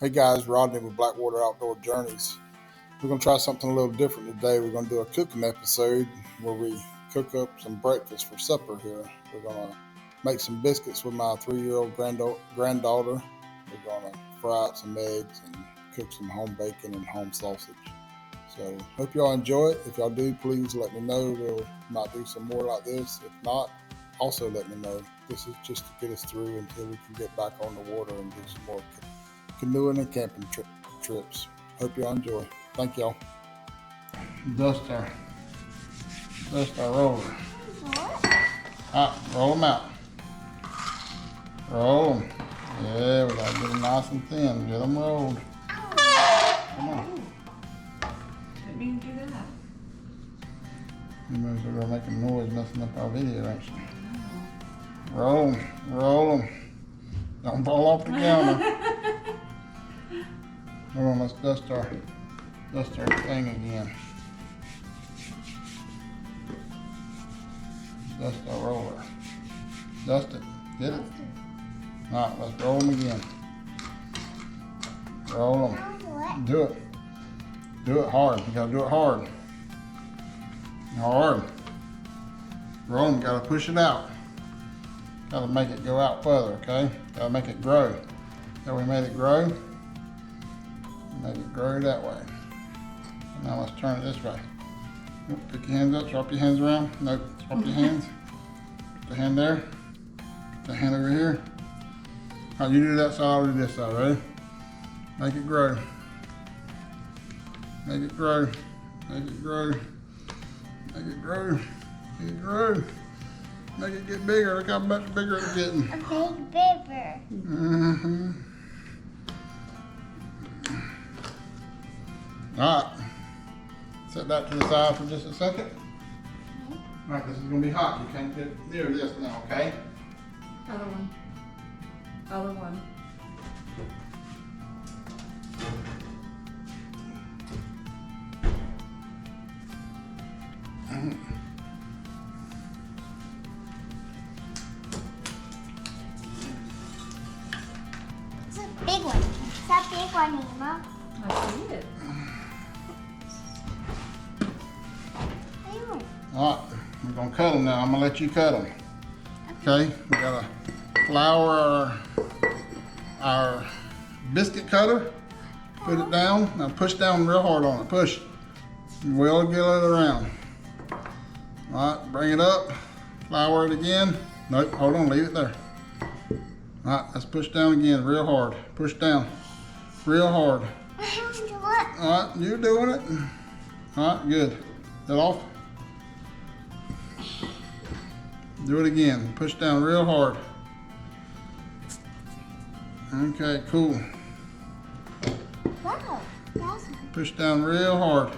Hey guys, Rodney with Blackwater Outdoor Journeys. We're going to try something a little different today. We're going to do a cooking episode where we cook up some breakfast for supper here. We're going to make some biscuits with my 3-year-old granddaughter. We're going to fry out some eggs and cook some home bacon and home sausage. So hope y'all enjoy it. If y'all do, please let me know. We'll might do some more like this. If not, also let me know. This is just to get us through until we can get back on the water and do some more canoeing and camping trips. Hope y'all enjoy. Thank y'all. Dust our roller. Roll them out. Roll them. Yeah, we gotta get them nice and thin. Get them rolled. Come on. Didn't mean to do that. You must be making noise messing up our video, ain't you? Roll them. Roll them. Don't fall off the counter. Hold on, let's dust our thing again. Dust our roller. Dust it. Get it? Alright, let's roll them again. Roll them. Do it. Do it hard. You gotta do it hard. Hard. Roll them. Gotta push it out. Gotta make it go out further, okay? Gotta make it grow. So we made it grow. Make it grow that way. Now let's turn it this way. Pick your hands up, swap your hands around. Nope, swap your hands. Put the hand there. Put the hand over here. Alright, you do that side, I'll do this side, ready? Make it grow. Make it grow. Make it grow. Make it grow. Make it grow. Make it get bigger. Look how much bigger it's getting. A big bigger. Mm-hmm. Alright, set that to the side for just a second. Alright, this is going to be hot. You can't get near this now, okay? Other one. Other one. It's a big one. It's a big one, Emma. I see it. Alright, we're going to cut them now. I'm going to let you cut them. Okay, we got to flour our biscuit cutter. Put it down. Now push down real hard on it. Push. We'll get it around. Alright, bring it up. Flour it again. Nope, hold on, leave it there. Alright, let's push down again real hard. Push down real hard. Alright, you're doing it. Alright, good. That off? Do it again. Push down real hard. Okay, cool. Wow, that's Push down real hard.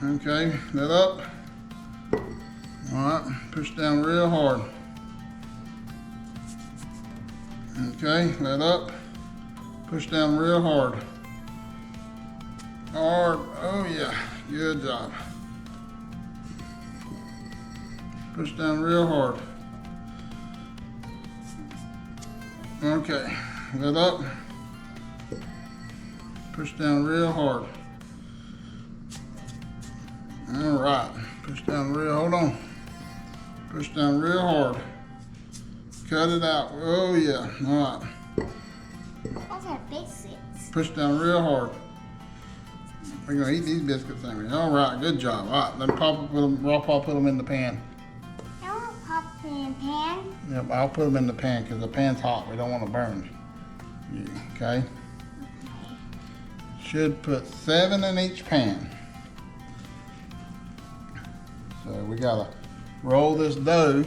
Okay, that up. Alright, push down real hard. Okay, that up. Push down real hard. Hard. Oh yeah, good job. Push down real hard. Okay, that up. Push down real hard. All right, push down real, hold on. Push down real hard. Cut it out, oh yeah, all right. Those are biscuits. Push down real hard. We're gonna eat these biscuits, ain't we? All right, good job. All right, then Papa put them in the pan. I want to pop it in a pan. Yep, I'll put them in the pan because the pan's hot. We don't want to burn you, okay? Should put 7 in each pan. So we gotta roll this dough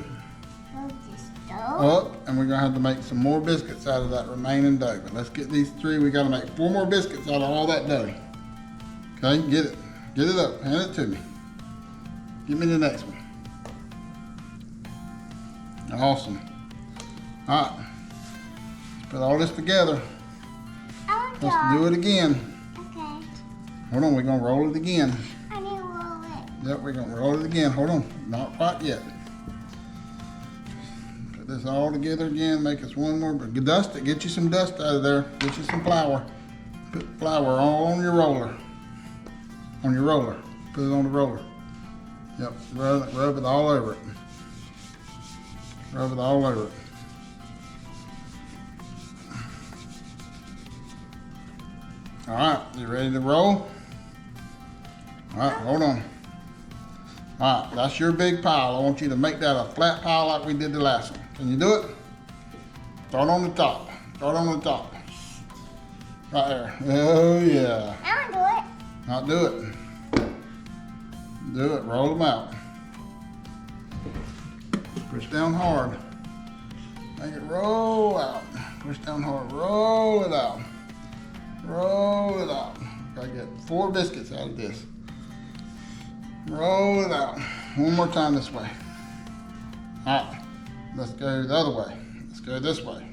Hold this dough. up, and we're gonna have to make some more biscuits out of that remaining dough. But let's get these 3. We gotta make 4 more biscuits out of all that dough. Okay, get it up, hand it to me. Give me the next one. Awesome. All right, let's put all this together. Let's do it again. Okay. Hold on, we're gonna roll it again. I need to roll it. Yep, we're gonna roll it again. Hold on, not quite yet. Put this all together again, make us one more, but dust it, get you some dust out of there, get you some flour. Put flour all on your roller. On your roller, put it on the roller. Yep, rub it all over it. Rub it all over it. All right, you ready to roll? All right, hold on. All right, that's your big pile. I want you to make that a flat pile like we did the last one. Can you do it? Start on the top. Start on the top. Right there. Oh, yeah. I want to do it. Now do it. Do it. Roll them out. Push down hard. Make it roll out. Push down hard. Roll it out. Roll it out. Gotta get 4 biscuits out of this. Roll it out. One more time this way. All right. Let's go the other way. Let's go this way.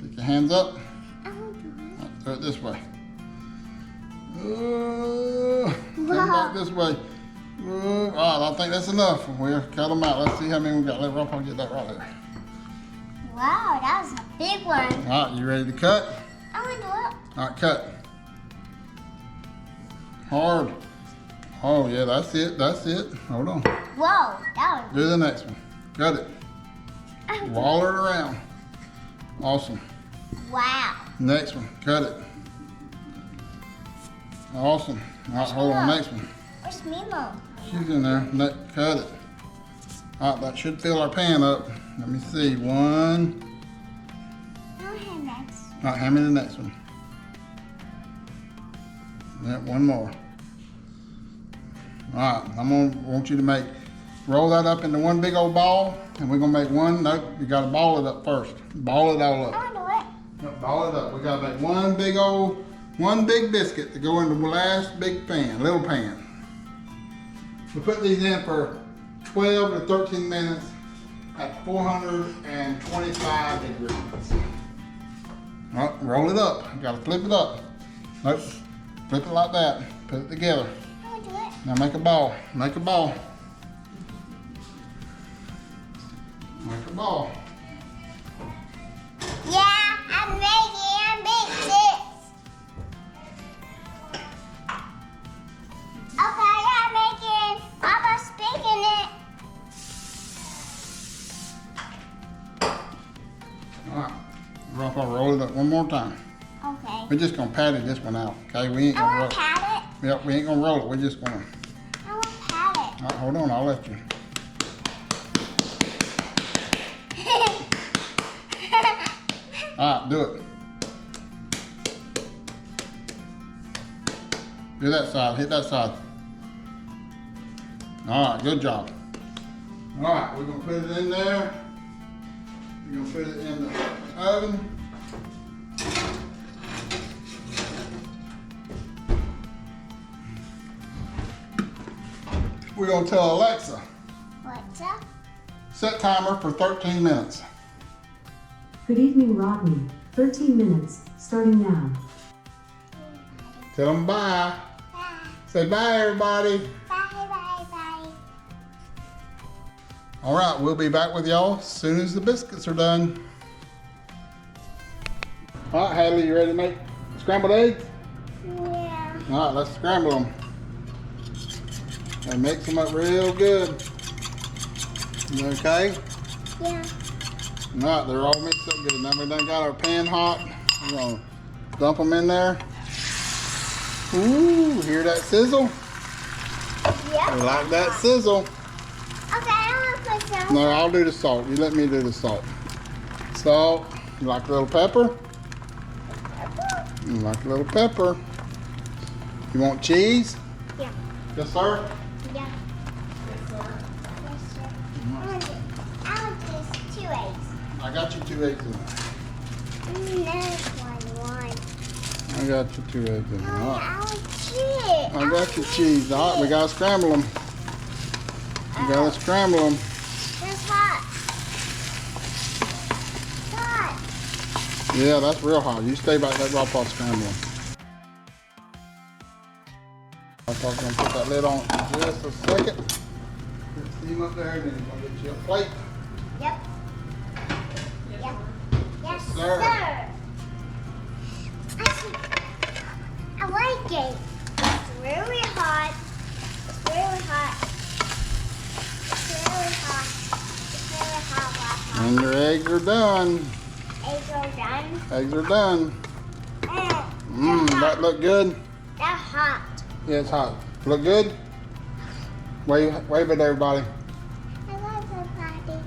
Pick your hands up. I want to do it. Right, do it this way. Come back this way. All right, I think that's enough. We'll cut them out. Let's see how many we got. Let Rob get that right there. Wow, that was a big one. All right, you ready to cut? I want to do it. All right, cut. Hard. Oh, yeah, that's it. That's it. Hold on. Whoa, that was. Do the next one. Cut it. Wall it around. Awesome. Wow. Next one. Cut it. Awesome. All right, hold on. Next one. Where's Mimo? She's in there. Cut it. All right, that should fill our pan up. Let me see. One. I don't have next. All right, hand me the next one. Yep, one more. All right, want you to roll that up into one big old ball, and we're gonna make one. Nope, you gotta ball it up first. Ball it all up. I want to do it. Yep, ball it up. We gotta make one big biscuit to go into the last big pan, little pan. We put these in for 12 to 13 minutes at 425 degrees. All right, roll it up. You gotta flip it up. Nope, flip it like that. Put it together. I want to do it. Now make a ball. Make a ball. Make a ball. Yeah, I'm making biscuits. Okay, I'm making. Papa's baking it. All right. I'll roll it up one more time. Okay. We're just gonna patty this one out. Okay, we ain't I gonna roll want to it. pat Yep, we ain't gonna roll it. We're just gonna. I want to pat All right, hold on. I'll let you. it. All right, do it. Do that side. Hit that side. All right, good job. All right, we're gonna put it in there. We're gonna put it in the oven. We're gonna tell Alexa, What's up? set timer for 13 minutes. Good evening, Rodney. 13 minutes, starting now. Tell them bye. Bye. Say bye, everybody. Bye, bye, bye. All right, we'll be back with y'all as soon as the biscuits are done. All right, Hadley, you ready to make scrambled eggs? Yeah. All right, let's scramble them. And mix them up real good. You okay? Yeah. All right, they're all mixed up good. Now we done got our pan hot. We're gonna dump them in there. Ooh, hear that sizzle? Yep. We like that sizzle. Okay, I want to put some. No, I'll do the salt. You let me do the salt. Salt. You like a little pepper? You like a little pepper. You want cheese? Yeah. Yes, sir. Yeah. Yes, sir. I want this 2 eggs. I got you 2 eggs in there. Next one. I got you 2 eggs in there. All I right. want cheese. I got your cheese. All right, we gotta scramble them. We gotta scramble them. It's hot. Hot. Yeah, that's real hot. You stay back there while Paul scramble them. Paul's gonna put that lid on just a second. Put steam up there, and then he's gonna get you a plate. Yep. sir. I like it. It's really hot. It's really hot. It's really hot. It's really hot. And your eggs are done. Eggs are done. Eggs are done. That look good? They're hot. Yeah, it's hot. Look good? Wave at everybody. I love somebody.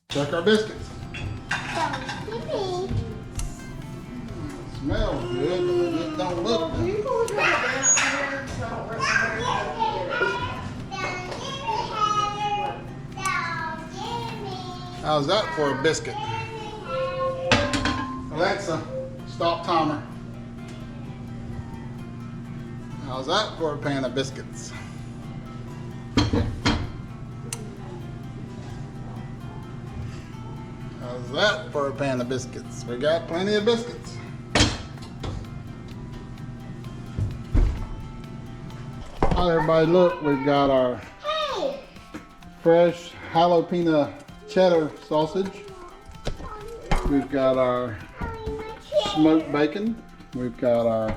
Check our biscuits. Don't give me. Smells good, but it just don't look good. How's that for a biscuit? Alexa, stop timer. How's that for a pan of biscuits? How's that for a pan of biscuits? We got plenty of biscuits. Hi everybody, look, we've got our fresh jalapeno cheddar sausage. We've got our smoked bacon. We've got our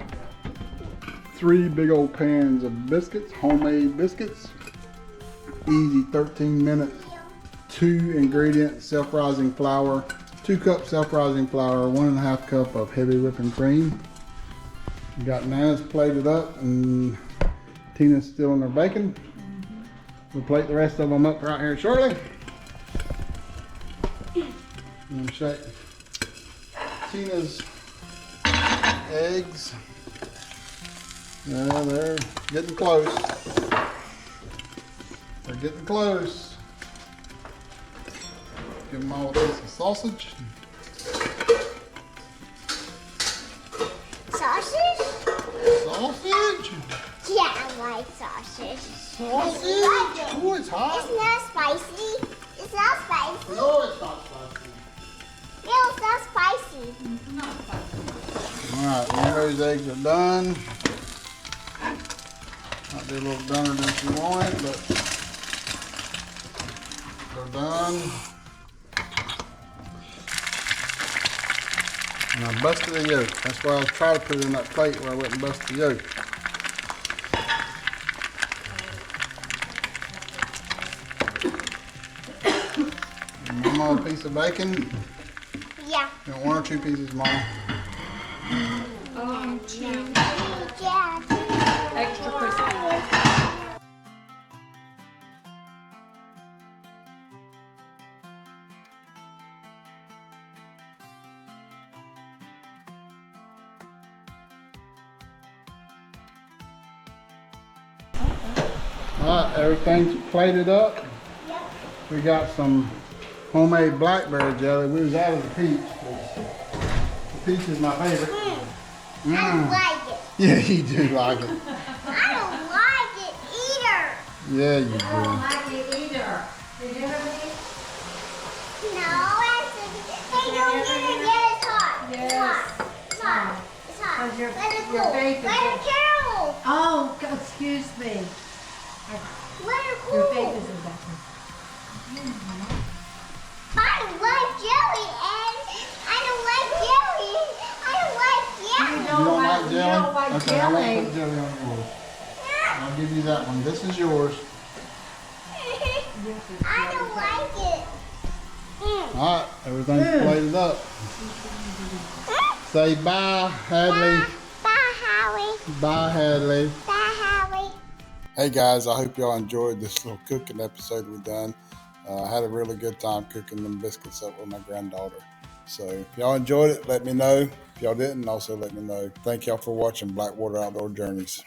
3 big old pans of biscuits, homemade biscuits. Easy 13 minutes. 2 ingredients, self-rising flour, 2 cups self-rising flour, 1.5 cup of heavy whipping cream. We got Nana's plated up and Tina's still in her bacon. We'll plate the rest of them up right here shortly. And shake Tina's eggs. Yeah, they're getting close. They're getting close. Give them all a piece of sausage. Sausage? Sausage? Yeah, I like sausage. Sausage? I like it. Oh, it's hot. It's not spicy. It's not spicy. No, it's not spicy. No, it's not spicy. Alright, Mary's eggs are done. Might be a little dunner than she wanted, but they're done. And I busted the yolk. That's why I was trying to put it in that plate where I wouldn't bust the yolk. Mama, a piece of bacon? Yeah. You want 1 or 2 pieces, Mama? Cheese. Yeah. Extra crispy. Alright, everything's plated up. Yep. We got some homemade blackberry jelly. We was out of the peach. The peach is my favorite. I don't like it. Yeah, you do like it. I don't like it either. Yeah, you I don't do. like it either. Did you hear me? No, actually. Hey, don't get it yet. It's hot. Yes. It's hot. It's hot. It's hot. Because your- Let it your cool. bacon Let it is- cool. Oh, excuse me. Let it Your cool. face is in back. I don't like jelly, and I don't like jelly. I don't like jelly. You don't like jelly? You don't like Okay, I won't jelly. put jelly on yours. I'll give you that one. This is yours. I don't like it. Alright, everything's plated up. Say bye, Hadley. Bye, Howie. Bye, Hadley. Bye, Howie. Hey guys, I hope y'all enjoyed this little cooking episode we done. I had a really good time cooking them biscuits up with my granddaughter. So if y'all enjoyed it, let me know. If y'all didn't, also let me know. Thank y'all for watching Blackwater Outdoor Journeys.